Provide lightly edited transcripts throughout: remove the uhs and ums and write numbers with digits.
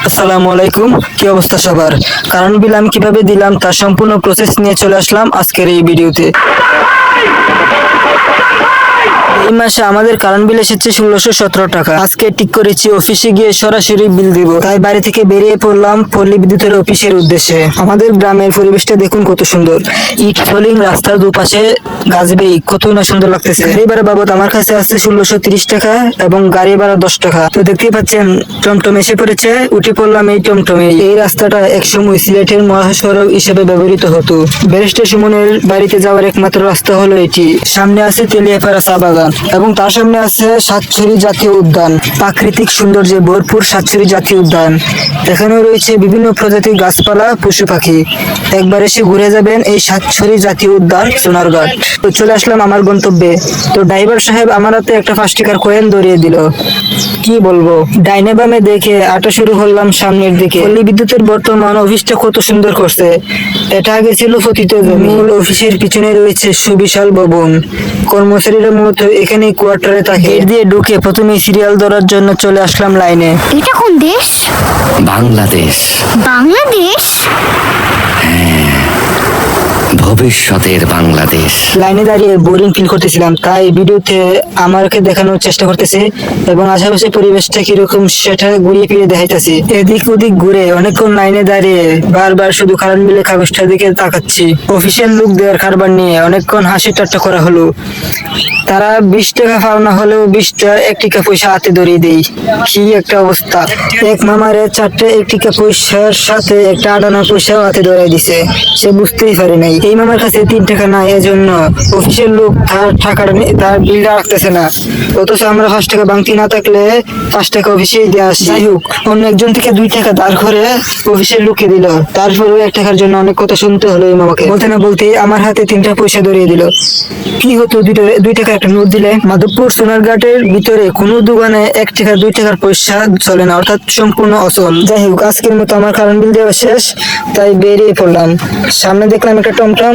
আসসালামু আলাইকুম। কি অবস্থা সবার? কারণ বিল আমি কিভাবে দিলাম তার সম্পূর্ণ প্রসেস নিয়ে চলে আসলাম আজকের এই ভিডিওতে। এই মাসে আমাদের কারেন্ট বিল এসেছে 1617 টাকা। আজকে ঠিক করেছি অফিসে গিয়ে সরাসরি বিল দিব, তাই বাড়ি থেকে বেরিয়ে পড়লাম পল্লী বিদ্যুতের অফিসের উদ্দেশ্যে। আমাদের গ্রামের পরিবেশটা দেখুন কত সুন্দর, ইট ফলিং, রাস্তার দুপাশে গাছ বেয়ে কত না সুন্দর লাগতেছে। গাড়ি ভাড়া বাবদ আমার কাছে আছে 1630 টাকা এবং গাড়ি ভাড়া 10 টাকা। তো দেখতেই পাচ্ছেন টমটম এসে পড়েছে, উঠে পড়লাম এই টমটমে। এই রাস্তাটা একসময় সিলেটের মহাসড়ক হিসেবে ব্যবহৃত হতো। ব্যারিস্টার সুমনের বাড়িতে যাওয়ার একমাত্র রাস্তা হলো এটি। সামনে আছে তেলিয়াপাড়া চা বাগান এবং তার সামনে আছে সাতছড়ি জাতীয় উদ্যান। প্রাকৃতিক সৌন্দর্যে ভরপুর সাতছড়ি জাতীয় উদ্যান। এখানেও রয়েছে বিভিন্ন প্রজাতির গাছপালা, পশু পাখি। একবার এসে ঘুরে যাবেন এই সাতছড়ি জাতীয় উদ্যান সোনারঘাট। তো চলে আসলাম আমার গন্তব্যে। তো ড্রাইভার সাহেব আমার হাতে একটা 5 টাকার কয়েন ধরিয়ে দিল। কি বলবো, ডাইনে বামে দেখে আটা শুরু করলাম সামনের দিকে। পল্লী বিদ্যুতের বর্তমান অফিসটা কত সুন্দর করছে। এটা আগে ছিল পতিত জমি। মূল অফিসের পিছনে রয়েছে সুবিশাল ভবন। কর্মচারীরা মূলত এখানে কোয়ার্টারে থাকে। গেট দিয়ে ঢুকে প্রথমে সিরিয়াল ধরার জন্য চলে আসলাম লাইনে। এটা কোন দেশ? বাংলাদেশ। বাংলাদেশ? ভবিষ্যতের বাংলাদেশ। লাইনে দাঁড়িয়ে বোরিং ফিল করতেছিলাম, তাই ভিডিওতে আমাকে দেখানোর চেষ্টা করতেছি এবং আশেপাশে পরিবেশটা কিরকম সেটা ঘুরিয়ে ফিরে দেখাইতেছি। এদিক ওদিক ঘুরে অনেকক্ষণ লাইনে দাঁড়িয়ে বারবার শুধু কারেন্ট বিলের কাগজটার দিকে তাকাচ্ছি। অফিসিয়াল লোক দেওয়ার কারবার নিয়ে অনেকক্ষণ হাসি ঠাট্টা করা হলো। তারা 20 টাকা পাওনা হলেও 20টা 1 টাকা পয়সা হাতে ধরিয়ে দেই। কি একটা অবস্থা! এক মামারে 4টে 1 টাকা পয়সার সাথে একটা আটানা পয়সাও হাতে ধরিয়ে দিছে। সে বুঝতেই পারে নাই এই মামার কাছে 3 টাকা নাই, এজন্য অফিসের লোক তার টাকাটা তার বিলটা রাখতেছে না। অথচ আমরা 5 টাকা বাংতি না থাকলে 5 টাকা অফিসে দিয়ে আসি। যাই হোক, অন্য একজন থেকে 2 টাকা দাঁড় করে অফিসের লোককে দিল। তারপরেও 1 টাকার জন্য অনেক কথা শুনতে হলো এই মামাকে। বলতে না বলতেই আমার হাতে 3টা পয়সা ধরিয়ে দিল। কি হতো 2 টাকা একটা নোট দিলে? মাধবপুর সোনারঘাটের ভিতরে কোনো দোকানে 1 টাকা 2 টাকার পয়সা চলে না, অর্থাৎ সম্পূর্ণ অচল। যাই হোক, আজকের মতো আমার কারেন্ট বিল দেওয়া শেষ, তাই বেরিয়ে পড়লাম। সামনে দেখলাম একটা টমটম,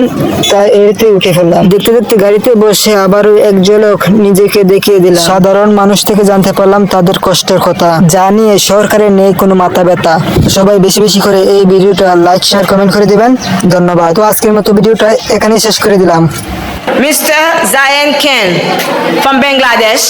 তাই এতে উঠে পড়লাম। দেখতে দেখতে গাড়িতে বসে আবারও এক ঝলক নিজেকে দেখিয়ে দিলাম। সাধারণ মানুষ থেকে জানতে পারলাম তাদের কষ্টের কথা, যা নিয়ে সরকারের নেই কোনো মাথা ব্যথা। সবাই বেশি বেশি করে এই ভিডিওটা লাইক, শেয়ার, কমেন্ট করে দিবেন। ধন্যবাদ। তো আজকের মতো ভিডিওটা এখানেই শেষ করে দিলাম। Mr. Zayan Ken from Bangladesh.